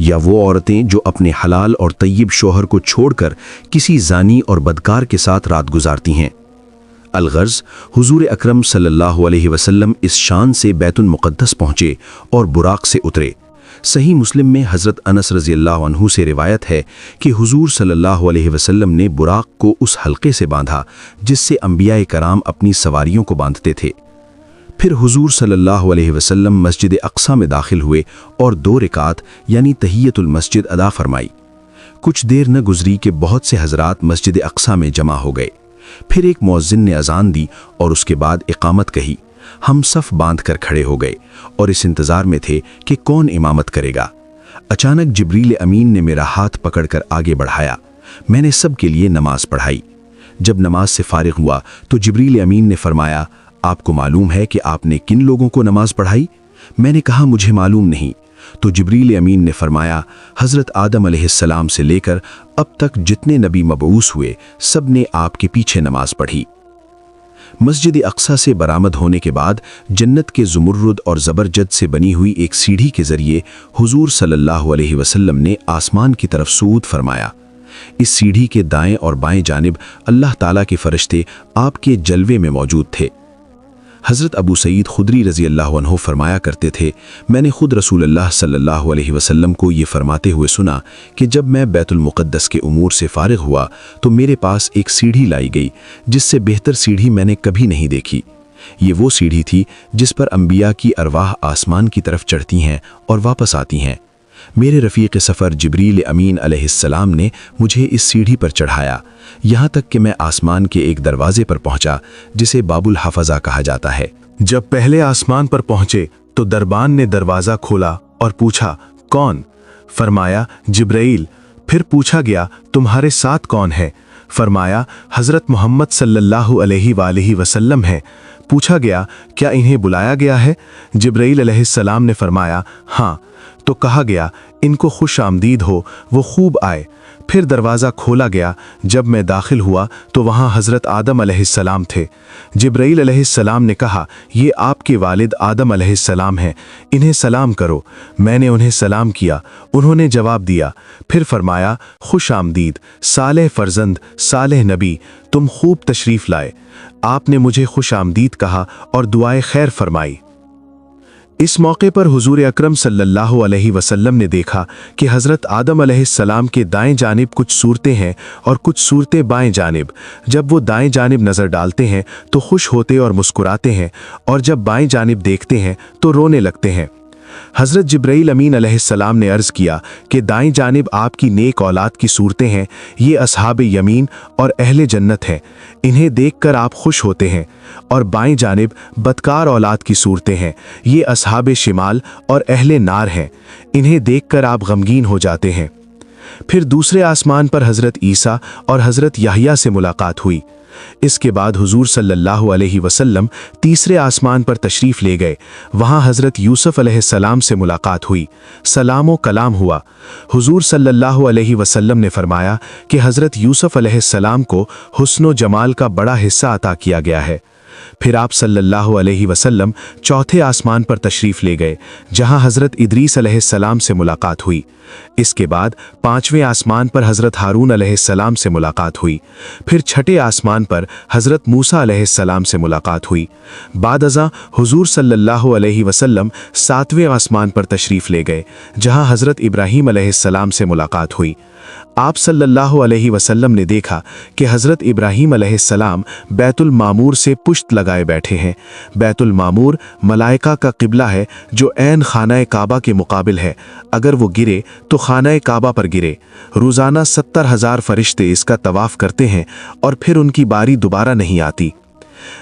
یا وہ عورتیں جو اپنے حلال اور طیب شوہر کو چھوڑ کر کسی زانی اور بدکار کے ساتھ رات گزارتی ہیں۔ الغرض حضور اکرم صلی اللہ علیہ وسلم اس شان سے بیت المقدس پہنچے اور براق سے اترے۔ صحیح مسلم میں حضرت انس رضی اللہ عنہ سے روایت ہے کہ حضور صلی اللہ علیہ وسلم نے براق کو اس حلقے سے باندھا جس سے انبیاء کرام اپنی سواریوں کو باندھتے تھے۔ پھر حضور صلی اللہ علیہ وسلم مسجد اقصی میں داخل ہوئے اور 2 رکعات یعنی تحیت المسجد ادا فرمائی۔ کچھ دیر نہ گزری کہ بہت سے حضرات مسجد اقصی میں جمع ہو گئے۔ پھر ایک مؤذن نے اذان دی اور اس کے بعد اقامت کہی۔ ہم صف باندھ کر کھڑے ہو گئے اور اس انتظار میں تھے کہ کون امامت کرے گا۔ اچانک جبریل امین نے میرا ہاتھ پکڑ کر آگے بڑھایا۔ میں نے سب کے لیے نماز پڑھائی۔ جب نماز سے فارغ ہوا تو جبریل امین نے فرمایا، آپ کو معلوم ہے کہ آپ نے کن لوگوں کو نماز پڑھائی؟ میں نے کہا مجھے معلوم نہیں۔ تو جبریل امین نے فرمایا، حضرت آدم علیہ السلام سے لے کر اب تک جتنے نبی مبعوث ہوئے سب نے آپ کے پیچھے نماز پڑھی۔ مسجد اقصی سے برآمد ہونے کے بعد جنت کے زمرد اور زبرجد سے بنی ہوئی ایک سیڑھی کے ذریعے حضور صلی اللہ علیہ وسلم نے آسمان کی طرف صعود فرمایا۔ اس سیڑھی کے دائیں اور بائیں جانب اللہ تعالیٰ کے فرشتے آپ کے جلوے میں موجود تھے۔ حضرت ابو سعید خدری رضی اللہ عنہ فرمایا کرتے تھے، میں نے خود رسول اللہ صلی اللہ علیہ وسلم کو یہ فرماتے ہوئے سنا کہ جب میں بیت المقدس کے امور سے فارغ ہوا تو میرے پاس ایک سیڑھی لائی گئی جس سے بہتر سیڑھی میں نے کبھی نہیں دیکھی۔ یہ وہ سیڑھی تھی جس پر انبیاء کی ارواح آسمان کی طرف چڑھتی ہیں اور واپس آتی ہیں۔ میرے رفیق سفر جبریل امین علیہ السلام نے مجھے اس سیڑھی پر چڑھایا، یہاں تک کہ میں آسمان کے ایک دروازے پر پہنچا جسے باب الحفظہ کہا جاتا ہے۔ جب پہلے آسمان پر پہنچے تو دربان نے دروازہ کھولا اور پوچھا، کون؟ فرمایا، جبرائیل۔ پھر پوچھا گیا، تمہارے ساتھ کون ہے؟ فرمایا، حضرت محمد صلی اللہ علیہ وآلہ وسلم ہے۔ پوچھا گیا، کیا انہیں بلایا گیا ہے؟ جبرائیل علیہ السلام نے فرمایا، ہاں۔ تو کہا گیا، ان کو خوش آمدید ہو، وہ خوب آئے۔ پھر دروازہ کھولا گیا۔ جب میں داخل ہوا تو وہاں حضرت آدم علیہ السلام تھے۔ جبرائیل علیہ السلام نے کہا، یہ آپ کے والد آدم علیہ السلام ہیں، انہیں سلام کرو۔ میں نے انہیں سلام کیا، انہوں نے جواب دیا۔ پھر فرمایا، خوش آمدید صالح فرزند، صالح نبی، تم خوب تشریف لائے۔ آپ نے مجھے خوش آمدید کہا اور دعائے خیر فرمائی۔ اس موقع پر حضور اکرم صلی اللہ علیہ وسلم نے دیکھا کہ حضرت آدم علیہ السلام کے دائیں جانب کچھ صورتیں ہیں اور کچھ صورتیں بائیں جانب۔ جب وہ دائیں جانب نظر ڈالتے ہیں تو خوش ہوتے اور مسکراتے ہیں، اور جب بائیں جانب دیکھتے ہیں تو رونے لگتے ہیں۔ حضرت جبرائیل امین علیہ السلام نے عرض کیا کہ دائیں جانب آپ کی نیک اولاد کی صورتیں ہیں، یہ اصحاب یمین اور اہل جنت ہیں، انہیں دیکھ کر آپ خوش ہوتے ہیں، اور بائیں جانب بدکار اولاد کی صورتیں ہیں، یہ اصحاب شمال اور اہل نار ہیں، انہیں دیکھ کر آپ غمگین ہو جاتے ہیں۔ پھر دوسرے آسمان پر حضرت عیسیٰ اور حضرت یحییٰ سے ملاقات ہوئی۔ اس کے بعد حضور صلی اللہ علیہ وسلم تیسرے آسمان پر تشریف لے گئے۔ وہاں حضرت یوسف علیہ السلام سے ملاقات ہوئی، سلام و کلام ہوا۔ حضور صلی اللہ علیہ وسلم نے فرمایا کہ حضرت یوسف علیہ السلام کو حسن و جمال کا بڑا حصہ عطا کیا گیا ہے۔ پھر آپ صلی اللہ علیہ وسلم چوتھے آسمان پر تشریف لے گئے، جہاں حضرت ادریس علیہ السلام سے ملاقات ہوئی۔ اس کے بعد پانچویں آسمان پر حضرت ہارون علیہ السلام سے ملاقات ہوئی۔ پھر چھٹے آسمان پر حضرت موسیٰ علیہ السلام سے ملاقات ہوئی۔ بعد ازاں حضور صلی اللہ علیہ وسلم ساتویں آسمان پر تشریف لے گئے، جہاں حضرت ابراہیم علیہ السلام سے ملاقات ہوئی۔ آپ صلی اللہ علیہ وسلم نے دیکھا کہ حضرت ابراہیم علیہ السلام بیت المعمور سے پشت لگائے بیٹھے ہیں۔ بیت المعمور ملائکہ کا قبلہ ہے جو عین خانہ کعبہ کے مقابل ہے، اگر وہ گرے تو خانہ کعبہ پر گرے۔ روزانہ 70,000 فرشتے اس کا طواف کرتے ہیں اور پھر ان کی باری دوبارہ نہیں آتی۔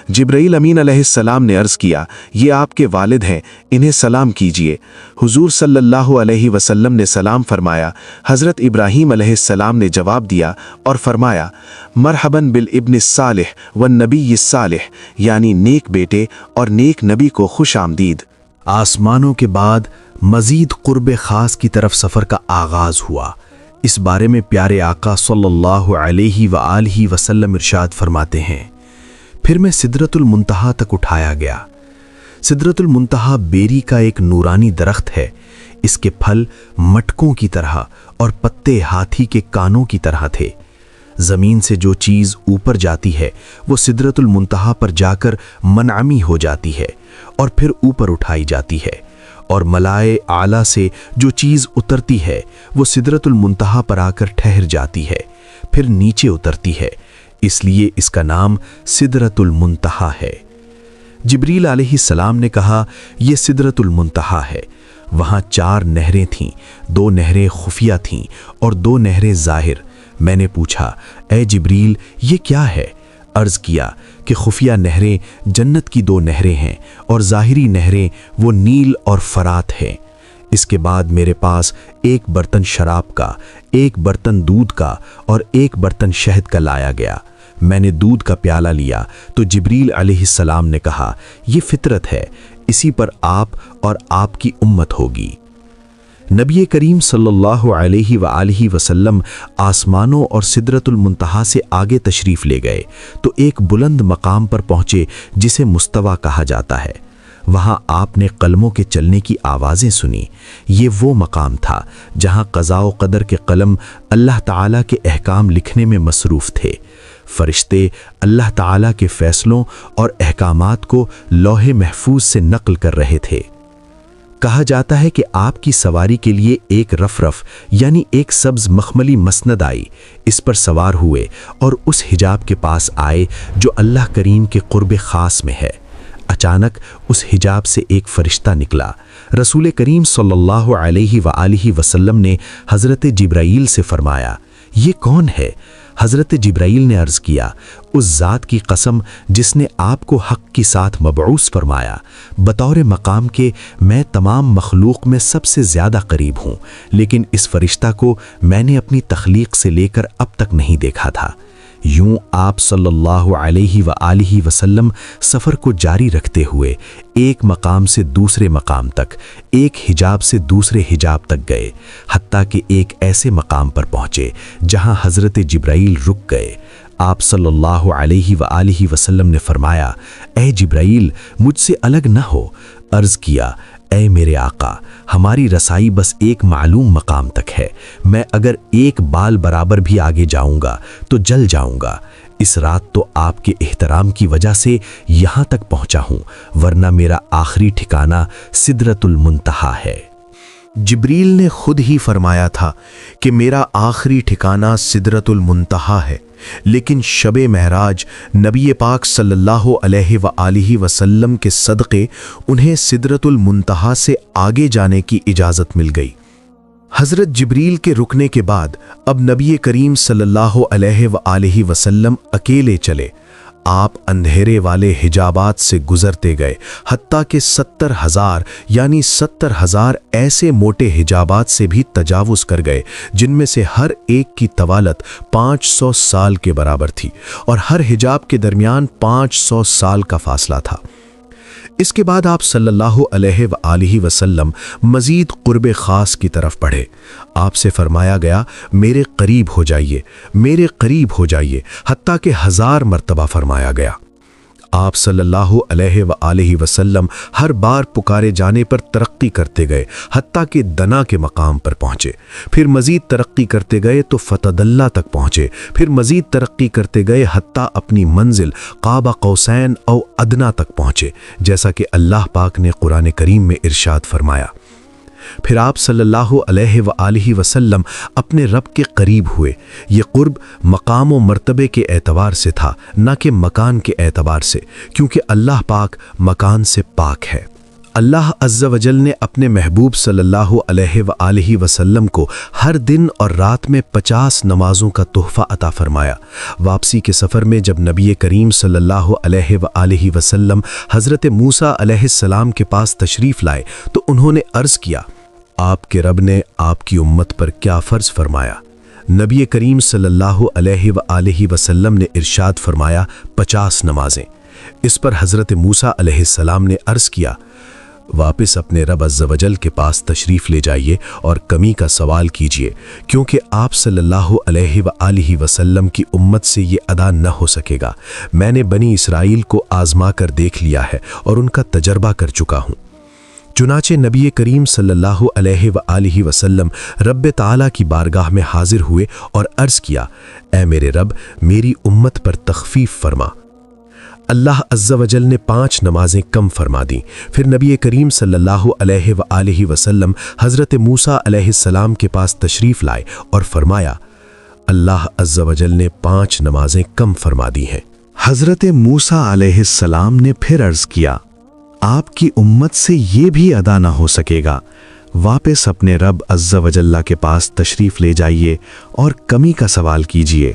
جبرائیل امین علیہ السلام نے عرض کیا، یہ آپ کے والد ہیں، انہیں سلام کیجیے۔ حضور صلی اللہ علیہ وسلم نے سلام فرمایا۔ حضرت ابراہیم علیہ السلام نے جواب دیا اور فرمایا، مرحباً بالابن الصالح والنبی الصالح، یعنی نیک بیٹے اور نیک نبی کو خوش آمدید۔ آسمانوں کے بعد مزید قرب خاص کی طرف سفر کا آغاز ہوا۔ اس بارے میں پیارے آقا صلی اللہ علیہ وآلہ وسلم ارشاد فرماتے ہیں، پھر میں سدرۃ المنتہا تک اٹھایا گیا۔ سدرۃ المنتہا بیری کا ایک نورانی درخت ہے، اس کے پھل مٹکوں کی طرح اور پتے ہاتھی کے کانوں کی طرح تھے۔ زمین سے جو چیز اوپر جاتی ہے وہ سدرۃ المنتہا پر جا کر منعمی ہو جاتی ہے اور پھر اوپر اٹھائی جاتی ہے، اور ملائے اعلیٰ سے جو چیز اترتی ہے وہ سدرۃ المنتہا پر آ کر ٹھہر جاتی ہے، پھر نیچے اترتی ہے، اس لیے اس کا نام سدرۃ المنتہا ہے۔ جبریل علیہ السلام نے کہا، یہ سدرۃ المنتہا ہے۔ وہاں 4 نہریں تھیں، 2 نہریں خفیہ تھیں اور 2 نہریں ظاہر۔ میں نے پوچھا، اے جبریل یہ کیا ہے؟ عرض کیا کہ خفیہ نہریں جنت کی 2 نہریں ہیں اور ظاہری نہریں وہ نیل اور فرات ہیں۔ اس کے بعد میرے پاس 1 برتن شراب کا، 1 برتن دودھ کا اور 1 برتن شہد کا لایا گیا۔ میں نے دودھ کا پیالہ لیا تو جبریل علیہ السلام نے کہا، یہ فطرت ہے، اسی پر آپ اور آپ کی امت ہوگی۔ نبی کریم صلی اللہ علیہ وآلہ وسلم آسمانوں اور سدرۃ المنتہا سے آگے تشریف لے گئے تو ایک بلند مقام پر پہنچے جسے مستوی کہا جاتا ہے۔ وہاں آپ نے قلموں کے چلنے کی آوازیں سنی۔ یہ وہ مقام تھا جہاں قضاء و قدر کے قلم اللہ تعالیٰ کے احکام لکھنے میں مصروف تھے۔ فرشتے اللہ تعالیٰ کے فیصلوں اور احکامات کو لوح محفوظ سے نقل کر رہے تھے۔ کہا جاتا ہے کہ آپ کی سواری کے لیے ایک رفرف یعنی ایک سبز مخملی مسند آئی، اس پر سوار ہوئے اور اس حجاب کے پاس آئے جو اللہ کریم کے قرب خاص میں ہے۔ اچانک اس حجاب سے ایک فرشتہ نکلا۔ رسول کریم صلی اللہ علیہ وآلہ وسلم نے حضرت جبرائیل سے فرمایا، یہ کون ہے؟ حضرت جبرائیل نے عرض کیا، اس ذات کی قسم جس نے آپ کو حق کی ساتھ مبعوث فرمایا، بطور مقام کے میں تمام مخلوق میں سب سے زیادہ قریب ہوں، لیکن اس فرشتہ کو میں نے اپنی تخلیق سے لے کر اب تک نہیں دیکھا تھا۔ یوں آپ صلی اللہ علیہ وآلہ وسلم سفر کو جاری رکھتے ہوئے ایک مقام سے دوسرے مقام تک، ایک حجاب سے دوسرے حجاب تک گئے، حتیٰ کہ ایک ایسے مقام پر پہنچے جہاں حضرت جبرائیل رک گئے۔ آپ صلی اللہ علیہ وآلہ وسلم نے فرمایا، اے جبرائیل مجھ سے الگ نہ ہو۔ عرض کیا، اے میرے آقا، ہماری رسائی بس ایک معلوم مقام تک ہے، میں اگر ایک بال برابر بھی آگے جاؤں گا تو جل جاؤں گا۔ اس رات تو آپ کے احترام کی وجہ سے یہاں تک پہنچا ہوں، ورنہ میرا آخری ٹھکانہ سدرۃ المنتہا ہے۔ جبریل نے خود ہی فرمایا تھا کہ میرا آخری ٹھکانہ سدرۃ المنتہا ہے، لیکن شب معراج نبی پاک صلی اللہ علیہ وآلہ وسلم کے صدقے انہیں سدرۃ المنتہا سے آگے جانے کی اجازت مل گئی۔ حضرت جبریل کے رکنے کے بعد اب نبی کریم صلی اللہ علیہ وآلہ وسلم اکیلے چلے۔ آپ اندھیرے والے حجابات سے گزرتے گئے، حتیٰ کہ 70,000 یعنی 70,000 ایسے موٹے حجابات سے بھی تجاوز کر گئے جن میں سے ہر ایک کی طوالت 500 سال کے برابر تھی اور ہر حجاب کے درمیان 500 سال کا فاصلہ تھا۔ اس کے بعد آپ صلی اللہ علیہ وآلہ وسلم مزید قرب خاص کی طرف بڑھے۔ آپ سے فرمایا گیا، میرے قریب ہو جائیے، میرے قریب ہو جائیے، حتیٰ کہ 1000 مرتبہ فرمایا گیا۔ آپ صلی اللہ علیہ وآلہ وسلم ہر بار پکارے جانے پر ترقی کرتے گئے، حتیٰ کہ دنا کے مقام پر پہنچے، پھر مزید ترقی کرتے گئے تو فتدلہ تک پہنچے، پھر مزید ترقی کرتے گئے حتیٰ اپنی منزل قاب قوسین او ادنا تک پہنچے، جیسا کہ اللہ پاک نے قرآن کریم میں ارشاد فرمایا۔ پھر آپ صلی اللہ علیہ وآلہ وسلم اپنے رب کے قریب ہوئے۔ یہ قرب مقام و مرتبے کے اعتبار سے تھا، نہ کہ مکان کے اعتبار سے، کیونکہ اللہ پاک مکان سے پاک ہے۔ اللہ عز و جل نے اپنے محبوب صلی اللہ علیہ وآلہ وسلم کو ہر دن اور رات میں 50 نمازوں کا تحفہ عطا فرمایا۔ واپسی کے سفر میں جب نبی کریم صلی اللہ علیہ وآلہ وسلم حضرت موسیٰ علیہ السلام کے پاس تشریف لائے تو انہوں نے عرض کیا، آپ کے رب نے آپ کی امت پر کیا فرض فرمایا؟ نبی کریم صلی اللہ علیہ وآلہ وسلم نے ارشاد فرمایا، 50 نمازیں۔ اس پر حضرت موسیٰ علیہ السلام نے عرض کیا، واپس اپنے رب عز و جل کے پاس تشریف لے جائیے اور کمی کا سوال کیجیے، کیونکہ آپ صلی اللہ علیہ وآلہ وسلم کی امت سے یہ ادا نہ ہو سکے گا۔ میں نے بنی اسرائیل کو آزما کر دیکھ لیا ہے اور ان کا تجربہ کر چکا ہوں۔ چنانچہ نبی کریم صلی اللہ علیہ وآلہ وسلم رب تعالیٰ کی بارگاہ میں حاضر ہوئے اور عرض کیا، اے میرے رب، میری امت پر تخفیف فرما۔ اللہ عز و جل نے 5 نمازیں کم فرما دیں۔ پھر نبی کریم صلی اللہ علیہ وآلہ وسلم حضرت موسیٰ علیہ السلام کے پاس تشریف لائے اور فرمایا، اللہ عز و جل نے 5 نمازیں کم فرما دی ہیں۔ حضرت موسیٰ علیہ السلام نے پھر عرض کیا، آپ کی امت سے یہ بھی ادا نہ ہو سکے گا، واپس اپنے رب عز و جل کے پاس تشریف لے جائیے اور کمی کا سوال کیجیے۔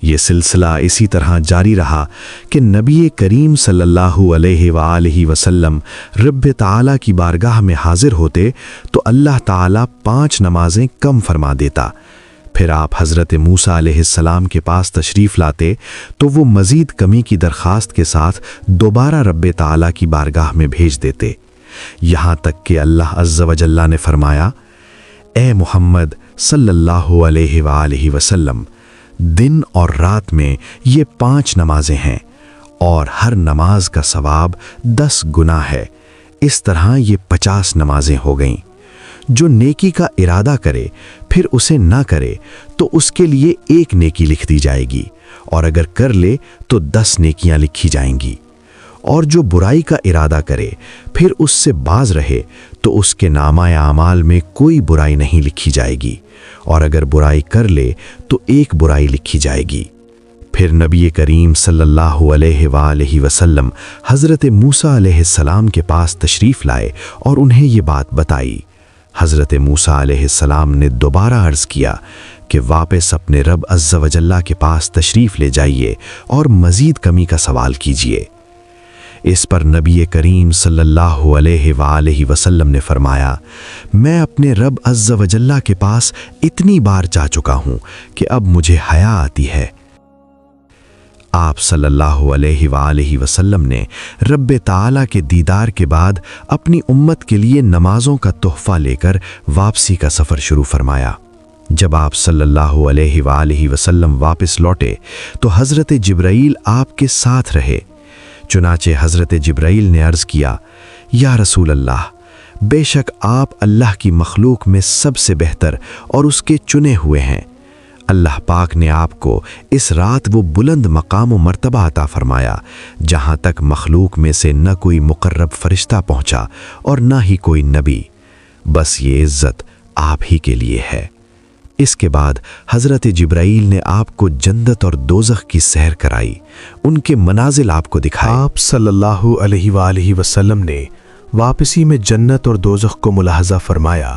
یہ سلسلہ اسی طرح جاری رہا کہ نبی کریم صلی اللہ علیہ وآلہ وسلم رب تعالیٰ کی بارگاہ میں حاضر ہوتے تو اللہ تعالیٰ 5 نمازیں کم فرما دیتا۔ پھر آپ حضرت موسیٰ علیہ السلام کے پاس تشریف لاتے تو وہ مزید کمی کی درخواست کے ساتھ دوبارہ رب تعالیٰ کی بارگاہ میں بھیج دیتے، یہاں تک کہ اللہ عز و جل نے فرمایا، اے محمد صلی اللہ علیہ وآلہ وسلم، دن اور رات میں یہ 5 نمازیں ہیں اور ہر نماز کا ثواب 10 گنا ہے۔ اس طرح یہ 50 نمازیں ہو گئیں۔ جو نیکی کا ارادہ کرے پھر اسے نہ کرے تو اس کے لیے 1 نیکی لکھ دی جائے گی، اور اگر کر لے تو 10 نیکیاں لکھی جائیں گی۔ اور جو برائی کا ارادہ کرے پھر اس سے باز رہے تو اس کے نامہ اعمال میں کوئی برائی نہیں لکھی جائے گی، اور اگر برائی کر لے تو 1 برائی لکھی جائے گی۔ پھر نبی کریم صلی اللہ علیہ وآلہ وسلم حضرت موسیٰ علیہ السلام کے پاس تشریف لائے اور انہیں یہ بات بتائی۔ حضرت موسیٰ علیہ السلام نے دوبارہ عرض کیا کہ واپس اپنے رب عز و جل کے پاس تشریف لے جائیے اور مزید کمی کا سوال کیجیے۔ اس پر نبی کریم صلی اللہ علیہ وآلہ وسلم نے فرمایا، میں اپنے رب عز و جل کے پاس اتنی بار جا چکا ہوں کہ اب مجھے حیا آتی ہے۔ آپ صلی اللہ علیہ وآلہ وسلم نے رب تعالیٰ کے دیدار کے بعد اپنی امت کے لیے نمازوں کا تحفہ لے کر واپسی کا سفر شروع فرمایا۔ جب آپ صلی اللہ علیہ وآلہ وسلم واپس لوٹے تو حضرت جبرائیل آپ کے ساتھ رہے۔ چنانچہ حضرت جبرائیل نے عرض کیا، یا رسول اللہ، بے شک آپ اللہ کی مخلوق میں سب سے بہتر اور اس کے چنے ہوئے ہیں۔ اللہ پاک نے آپ کو اس رات وہ بلند مقام و مرتبہ عطا فرمایا جہاں تک مخلوق میں سے نہ کوئی مقرب فرشتہ پہنچا اور نہ ہی کوئی نبی، بس یہ عزت آپ ہی کے لیے ہے۔ اس کے بعد حضرت جبرائیل نے آپ کو جنت اور دوزخ کی سیر کرائی، ان کے منازل آپ کو دکھائے۔ آپ صلی اللہ علیہ وآلہ وسلم نے واپسی میں جنت اور دوزخ کو ملاحظہ فرمایا،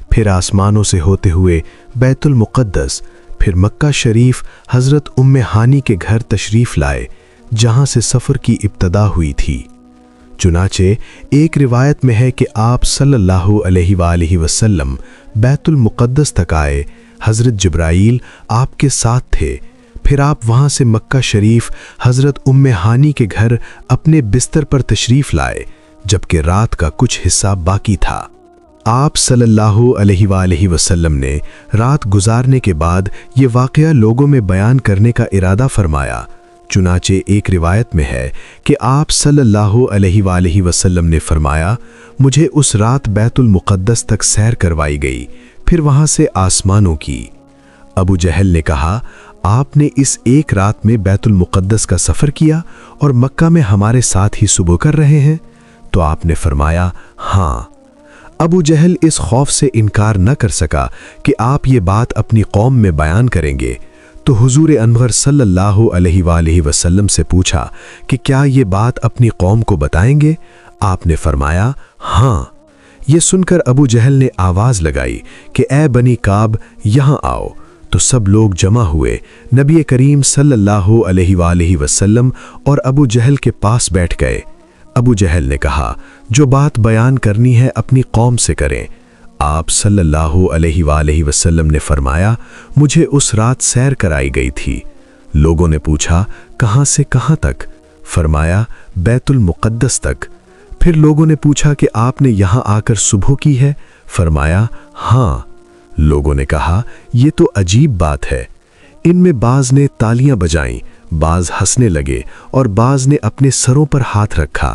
پھر آسمانوں سے ہوتے ہوئے بیت المقدس، پھر مکہ شریف حضرت ام ہانی کے گھر تشریف لائے جہاں سے سفر کی ابتدا ہوئی تھی۔ چنانچہ ایک روایت میں ہے کہ آپ صلی اللہ علیہ وآلہ وسلم بیت المقدس تک آئے، حضرت جبرائیل آپ کے ساتھ تھے، پھر آپ وہاں سے مکہ شریف حضرت ام ہانی کے گھر اپنے بستر پر تشریف لائے جبکہ رات کا کچھ حصہ باقی تھا۔ آپ صلی اللہ علیہ وآلہ وسلم نے رات گزارنے کے بعد یہ واقعہ لوگوں میں بیان کرنے کا ارادہ فرمایا۔ چنانچہ ایک روایت میں ہے کہ آپ صلی اللہ علیہ وآلہ وسلم نے فرمایا، مجھے اس رات بیت المقدس تک سیر کروائی گئی، پھر وہاں سے آسمانوں کی۔ ابو جہل نے کہا، آپ نے اس ایک رات میں بیت المقدس کا سفر کیا اور مکہ میں ہمارے ساتھ ہی صبح کر رہے ہیں؟ تو آپ نے فرمایا، ہاں۔ ابو جہل اس خوف سے انکار نہ کر سکا کہ آپ یہ بات اپنی قوم میں بیان کریں گے، تو حضور انور صلی اللہ علیہ وآلہ وسلم سے پوچھا کہ کیا یہ بات اپنی قوم کو بتائیں گے؟ آپ نے فرمایا، ہاں۔ یہ سن کر ابو جہل نے آواز لگائی کہ اے بنی کعب، یہاں آؤ، تو سب لوگ جمع ہوئے، نبی کریم صلی اللہ علیہ وآلہ وسلم اور ابو جہل کے پاس بیٹھ گئے۔ ابو جہل نے کہا، جو بات بیان کرنی ہے اپنی قوم سے کریں۔ آپ صلی اللہ علیہ وآلہ وسلم نے فرمایا، مجھے اس رات سیر کرائی گئی تھی۔ لوگوں نے پوچھا، کہاں سے کہاں تک؟ فرمایا، بیت المقدس تک۔ پھر لوگوں نے پوچھا کہ آپ نے یہاں آ کر صبح کی ہے؟ فرمایا، ہاں۔ لوگوں نے کہا، یہ تو عجیب بات ہے۔ ان میں بعض نے تالیاں بجائیں، بعض ہنسنے لگے اور بعض نے اپنے سروں پر ہاتھ رکھا۔